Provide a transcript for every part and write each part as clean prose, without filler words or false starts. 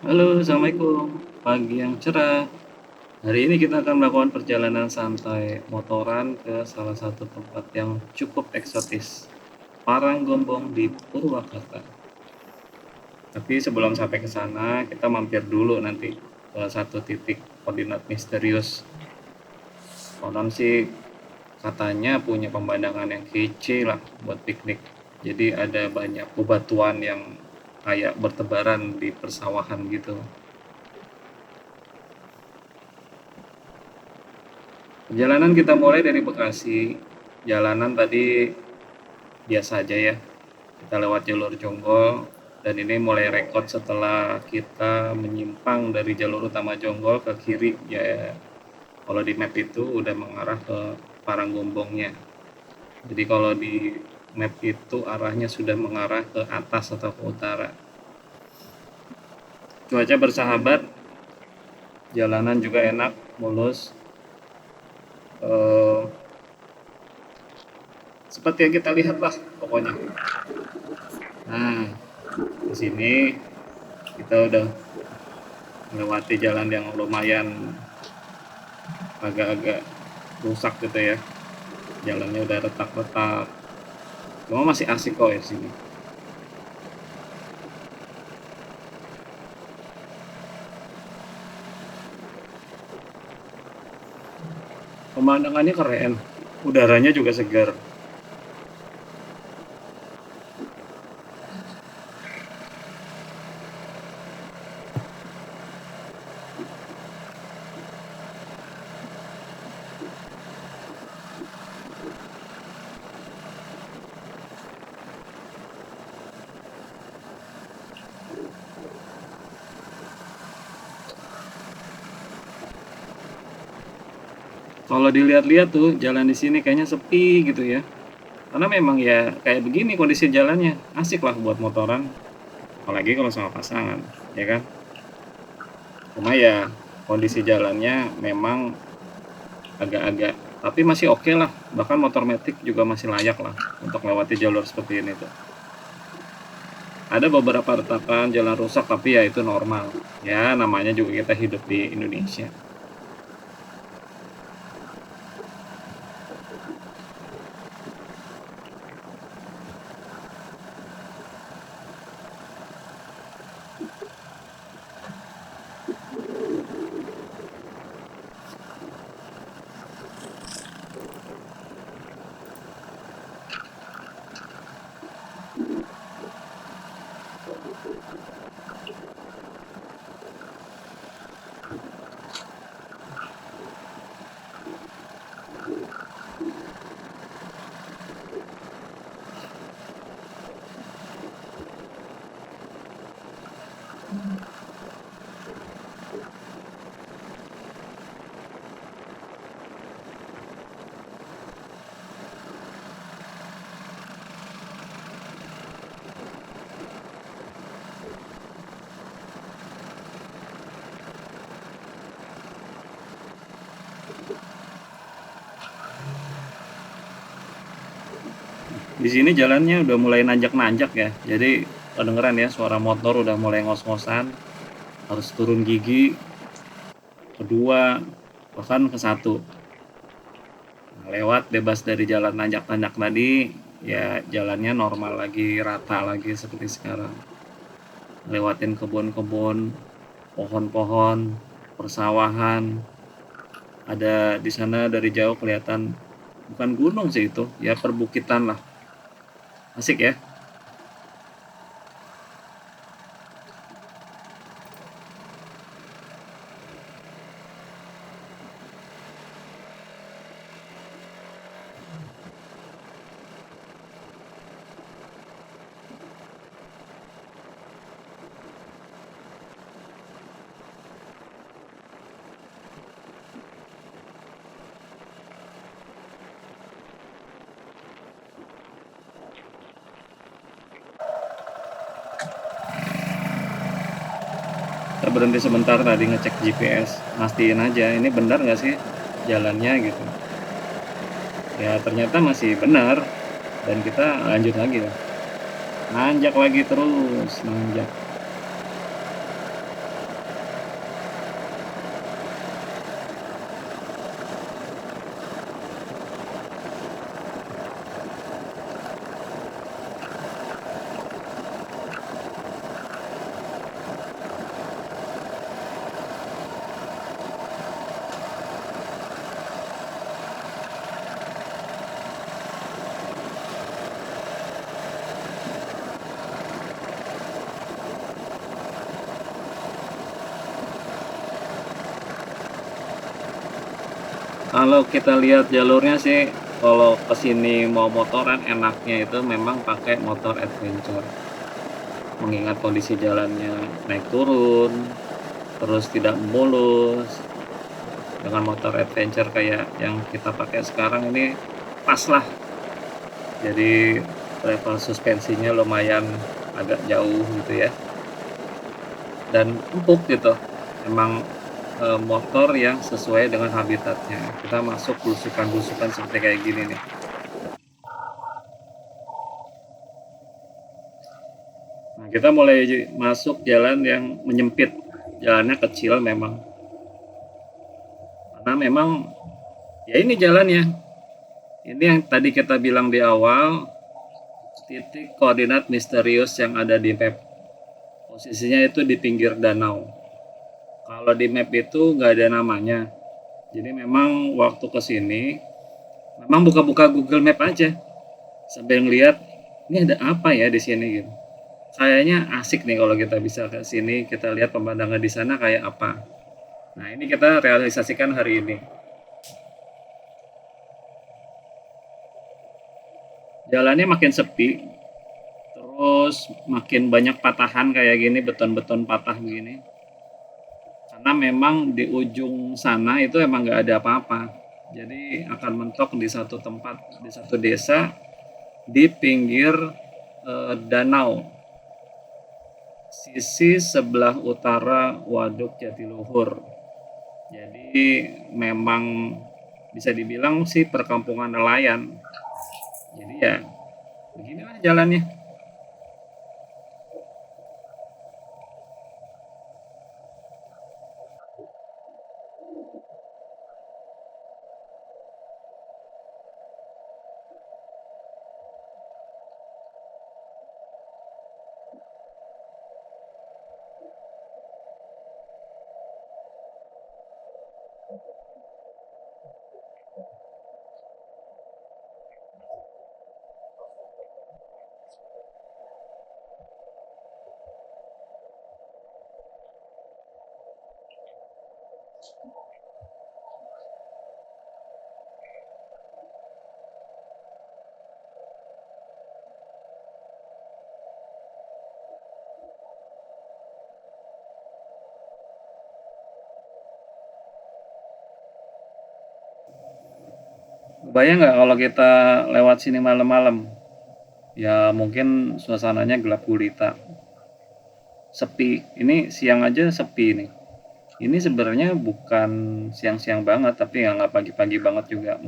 Halo, Assalamualaikum. Pagi yang cerah. Hari ini kita akan melakukan perjalanan santai motoran ke salah satu tempat yang cukup eksotis, Paranggombong di Purwakarta. Tapi sebelum sampai ke sana, kita mampir dulu nanti ke satu titik koordinat misterius. Konon sih katanya punya pemandangan yang kece lah buat piknik. Jadi ada banyak bebatuan yang kayak bertebaran di persawahan gitu. Perjalanan kita mulai dari Bekasi. Jalanan tadi biasa aja ya. Kita lewat jalur Jonggol dan ini mulai rekod setelah kita menyimpang dari jalur utama Jonggol ke kiri ya. Kalau di map itu udah mengarah ke Paranggombongnya. Jadi kalau di map itu arahnya sudah mengarah ke atas atau ke utara. Cuaca bersahabat, jalanan juga enak, mulus. Eh, Seperti yang kita lihat lah pokoknya. Nah, di sini kita udah melewati jalan yang lumayan agak-agak rusak gitu ya. Jalannya udah retak-retak. Cuma masih asik kok ya sini. Pemandangannya keren. Udaranya juga segar. Kalau dilihat-lihat tuh jalan di sini kayaknya sepi gitu ya. Karena memang ya kayak begini kondisi jalannya. Asik lah buat motoran. Apalagi kalau sama pasangan, ya kan? Cuma ya kondisi jalannya memang agak-agak tapi masih oke lah, bahkan motor metik juga masih layak lah untuk melewati jalur seperti ini tuh. Ada beberapa retakan jalan rusak tapi ya itu normal ya, namanya juga kita hidup di Indonesia. Di sini jalannya udah mulai nanjak-nanjak ya, jadi kedengeran ya suara motor udah mulai ngos-ngosan, harus turun gigi kedua bahkan ke satu. Nah, lewat bebas dari jalan nanjak-nanjak tadi ya, jalannya normal lagi, rata lagi seperti sekarang. Lewatin kebun-kebun, pohon-pohon, persawahan. Ada di sana dari jauh kelihatan bukan gunung sih itu, ya perbukitan lah. Asik ya. Kita berhenti sebentar tadi ngecek GPS, mastiin aja ini benar nggak sih jalannya gitu. Ya ternyata masih benar dan kita lanjut lagi lah. Nanjak lagi terus, nanjak. Kalau kita lihat jalurnya sih, kalau kesini mau motoran enaknya itu memang pakai motor adventure. Mengingat kondisi jalannya naik turun, terus tidak mulus. Dengan motor adventure kayak yang kita pakai sekarang ini pas lah. Jadi level suspensinya lumayan agak jauh gitu ya. Dan empuk gitu. Emang motor yang sesuai dengan habitatnya. Kita masuk blusukan-blusukan seperti kayak gini nih. Nah, kita mulai masuk jalan yang menyempit. Jalannya kecil memang. Karena memang ya ini jalannya. Ini yang tadi kita bilang di awal, titik koordinat misterius yang ada di map. Posisinya itu di pinggir danau. Kalau di map itu nggak ada namanya. Jadi memang waktu kesini, memang buka-buka Google Map aja sambil ngeliat ini ada apa ya di sini gitu. Kayaknya asik nih kalau kita bisa ke sini, kita lihat pemandangan di sana kayak apa. Nah, ini kita realisasikan hari ini. Jalannya makin sepi, terus makin banyak patahan kayak gini, beton-beton patah begini. Karena memang di ujung sana itu emang nggak ada apa-apa. Jadi akan mentok di satu tempat, di satu desa, di pinggir danau. Sisi sebelah utara Waduk Jatiluhur. Jadi memang bisa dibilang sih perkampungan nelayan. Jadi ya beginilah jalannya. Bayang nggak kalau kita lewat sini malam-malam? Ya mungkin suasananya gelap gulita, sepi. Ini siang aja sepi nih. Ini sebenarnya bukan siang-siang banget, tapi ya nggak pagi-pagi banget juga.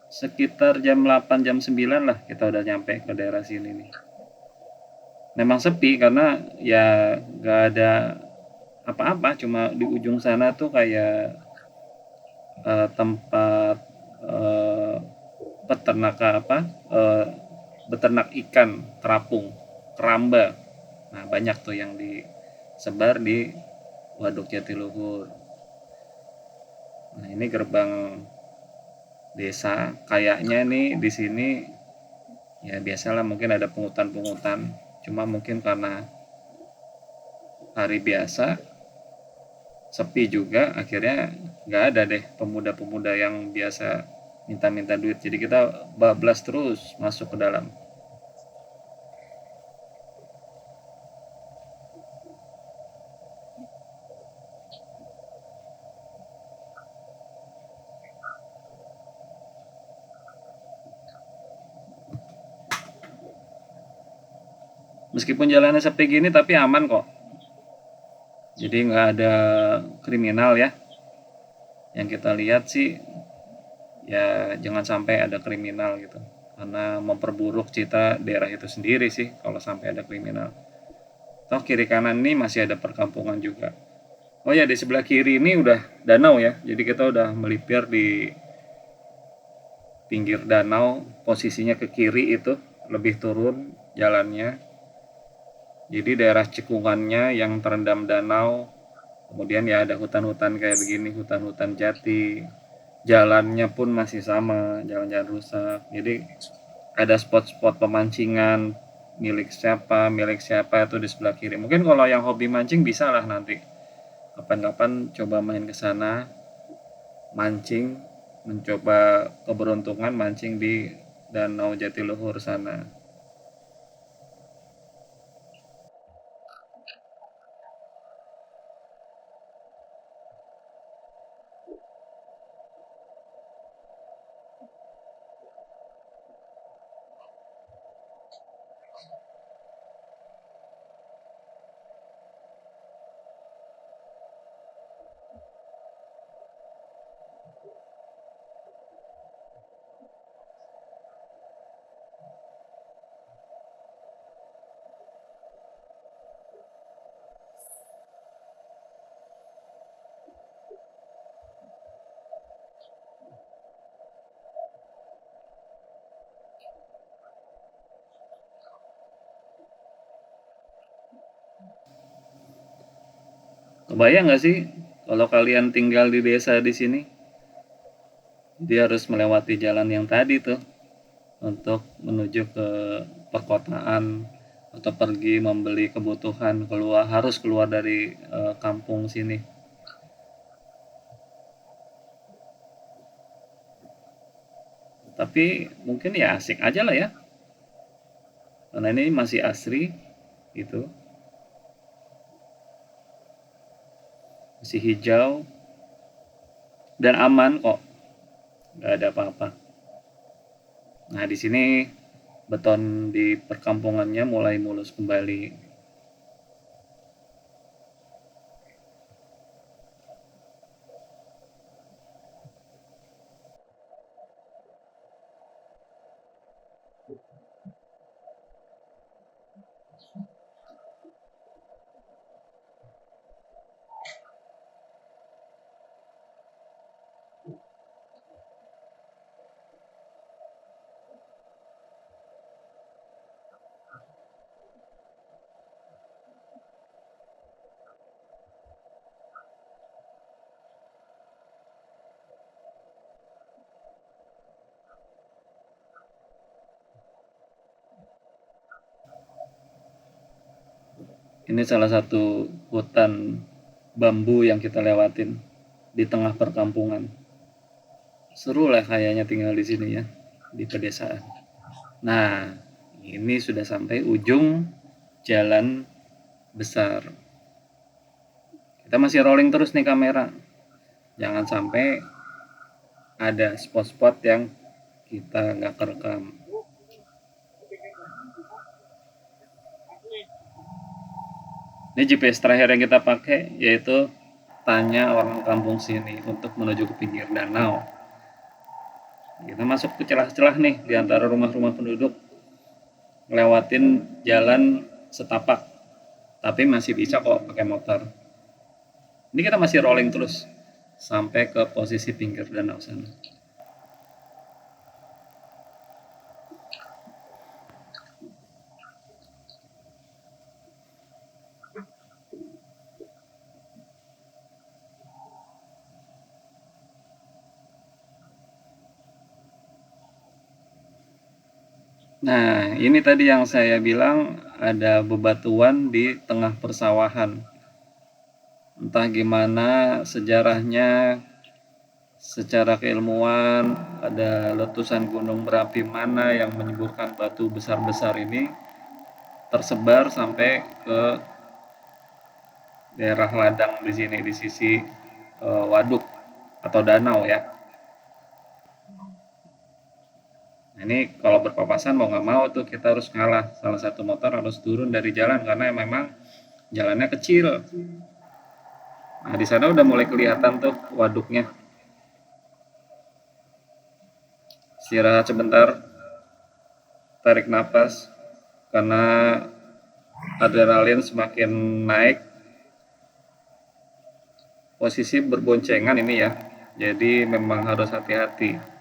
Sekitar jam 8, jam 9 lah kita udah nyampe ke daerah sini nih. Memang sepi karena ya nggak ada apa-apa, cuma di ujung sana tuh kayak tempat eh, peternak apa eh, beternak ikan terapung keramba. Nah banyak tuh yang disebar di Waduk Jatiluhur. Nah ini gerbang desa kayaknya nih di sini ya biasalah mungkin ada pungutan-pungutan. Cuma mungkin karena hari biasa sepi juga akhirnya nggak ada deh pemuda-pemuda yang biasa minta-minta duit, jadi kita bablas terus masuk ke dalam. Meskipun jalannya sepi gini tapi aman kok, jadi nggak ada kriminal ya. Yang kita lihat sih ya jangan sampai ada kriminal gitu, karena memperburuk citra daerah itu sendiri sih kalau sampai ada kriminal. Toh kiri kanan ini masih ada perkampungan juga. Oh ya, di sebelah kiri ini udah danau ya, jadi kita udah melipir di pinggir danau, posisinya ke kiri itu lebih turun jalannya. Jadi daerah cekungannya yang terendam danau, kemudian ya ada hutan-hutan kayak begini, hutan-hutan jati. Jalannya pun masih sama, jalan-jalan rusak. Jadi ada spot-spot pemancingan milik siapa itu di sebelah kiri. Mungkin kalau yang hobi mancing bisa lah nanti kapan-kapan coba main ke sana mancing. mencoba keberuntungan mancing di Danau Jatiluhur sana. Kebayang nggak sih kalau kalian tinggal di desa di sini, dia harus melewati jalan yang tadi tuh untuk menuju ke perkotaan atau pergi membeli kebutuhan, keluar harus keluar dari kampung sini. Tapi mungkin ya asik aja lah ya, karena ini masih asri gitu, masih hijau dan aman kok, nggak ada apa-apa. Nah di sini beton di perkampungannya mulai mulus kembali. Ini salah satu hutan bambu yang kita lewatin di tengah perkampungan. Seru lah kayaknya tinggal di sini ya, di pedesaan. Nah, ini sudah sampai ujung jalan besar. Kita masih rolling terus nih kamera. Jangan sampai ada spot-spot yang kita nggak kerekam. Ini GPS terakhir yang kita pakai yaitu tanya orang kampung sini untuk menuju ke pinggir danau. Kita masuk ke celah-celah nih di antara rumah-rumah penduduk, ngelewatin jalan setapak, tapi masih bisa kok pakai motor. Ini kita masih rolling terus sampai ke posisi pinggir danau sana. Nah, ini tadi yang saya bilang ada bebatuan di tengah persawahan. Entah gimana sejarahnya, secara keilmuan ada letusan gunung berapi mana yang menyuburkan batu besar-besar ini tersebar sampai ke daerah ladang di sini di sisi waduk atau danau ya. Nah, ini kalau berpapasan mau nggak mau tuh kita harus ngalah, salah satu motor harus turun dari jalan karena memang jalannya kecil. Nah di sana udah mulai kelihatan tuh waduknya. Istirahat sebentar, tarik nafas karena adrenalin semakin naik, posisi berboncengan ini ya, jadi memang harus hati-hati.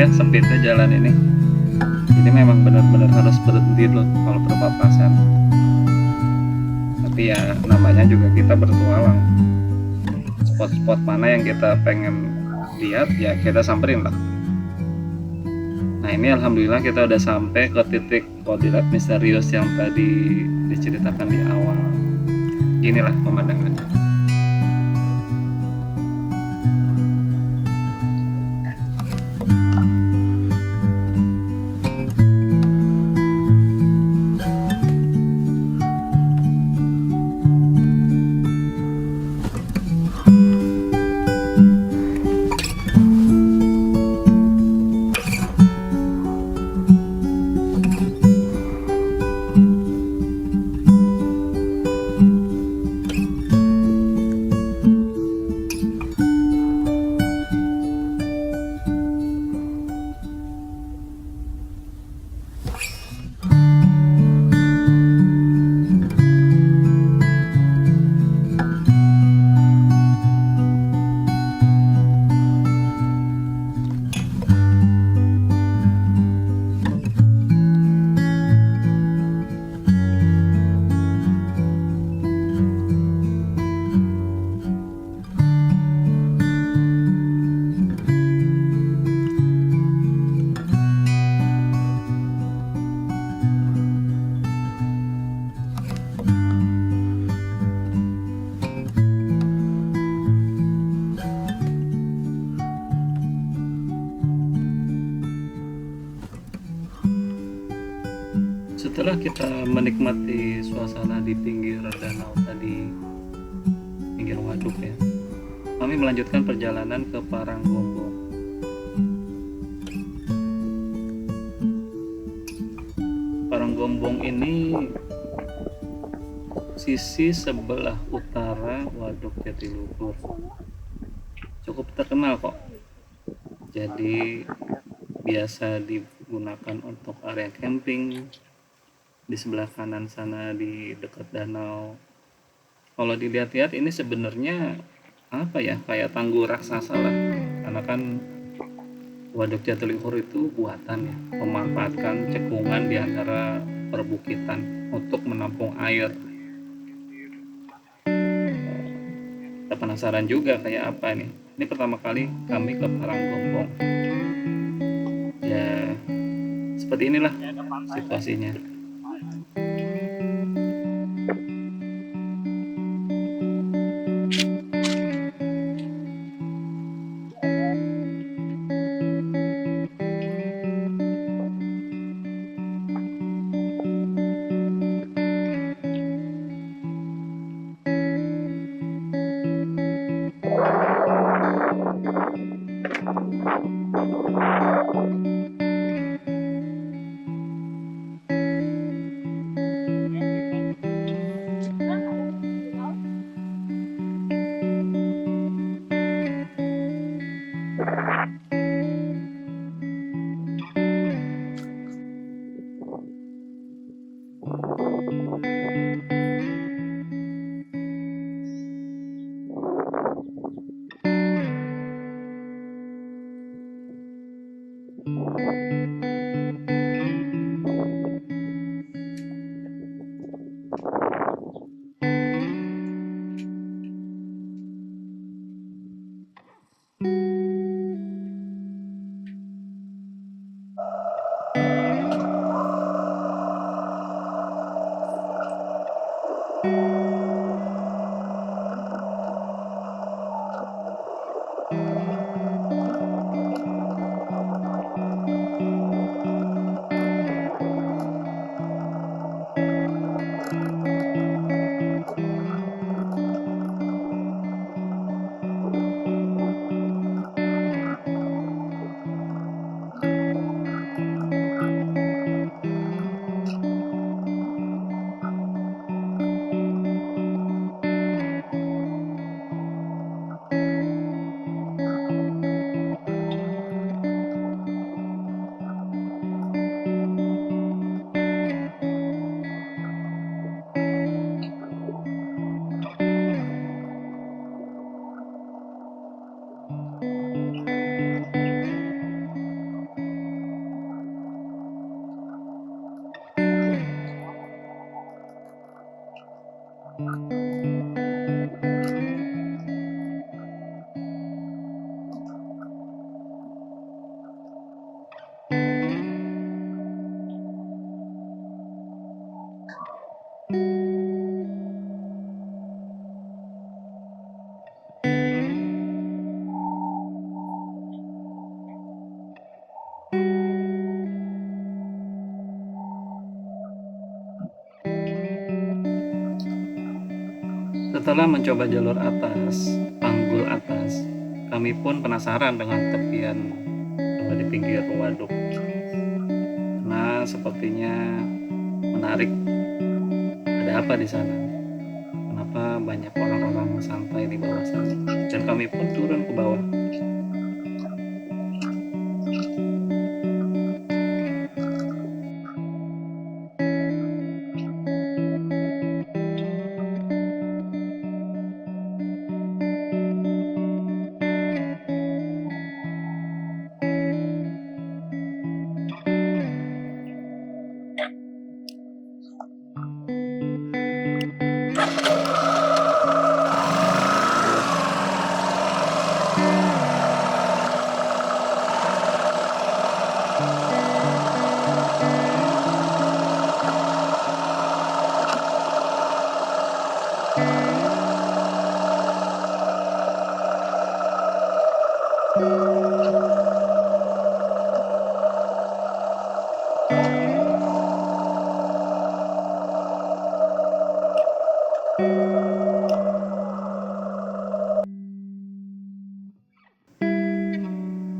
ya sempitnya jalan ini. Jadi memang benar-benar harus berhenti loh kalau berpapasan. Tapi ya namanya juga kita bertualang. Spot-spot mana yang kita pengen lihat ya kita samperin lah. Nah ini alhamdulillah kita udah sampai ke titik koordinat misterius yang tadi diceritakan di awal. Inilah pemandangannya. Setelah kita menikmati suasana di pinggir danau tadi, pinggir waduk ya, kami melanjutkan perjalanan ke Paranggombong. Paranggombong ini sisi sebelah utara Waduk Jatiluhur. Cukup terkenal kok. Jadi biasa digunakan untuk area camping. Di sebelah kanan sana di dekat danau. Kalau dilihat-lihat ini sebenarnya apa ya, kayak tanggul raksasa lah. Karena kan Waduk Jatiluhur itu buatan ya, memanfaatkan cekungan di antara perbukitan untuk menampung air. Kita penasaran juga kayak apa nih. Ini pertama kali kami ke Paranggombong. Ya seperti inilah situasinya. Setelah mencoba jalur atas, Panggul atas, kami pun penasaran dengan tepian di pinggir waduk. Nah, sepertinya menarik. Ada apa di sana? Kenapa banyak orang-orang santai di bawah sana? Dan kami pun turun ke bawah.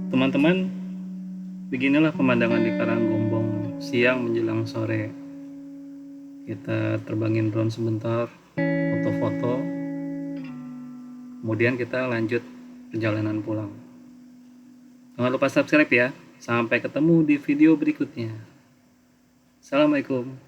Teman-teman, beginilah pemandangan di Karanggombong siang menjelang sore. Kita terbangin drone sebentar, foto-foto, kemudian kita lanjut perjalanan pulang. Jangan lupa subscribe ya. Sampai ketemu di video berikutnya. Assalamualaikum.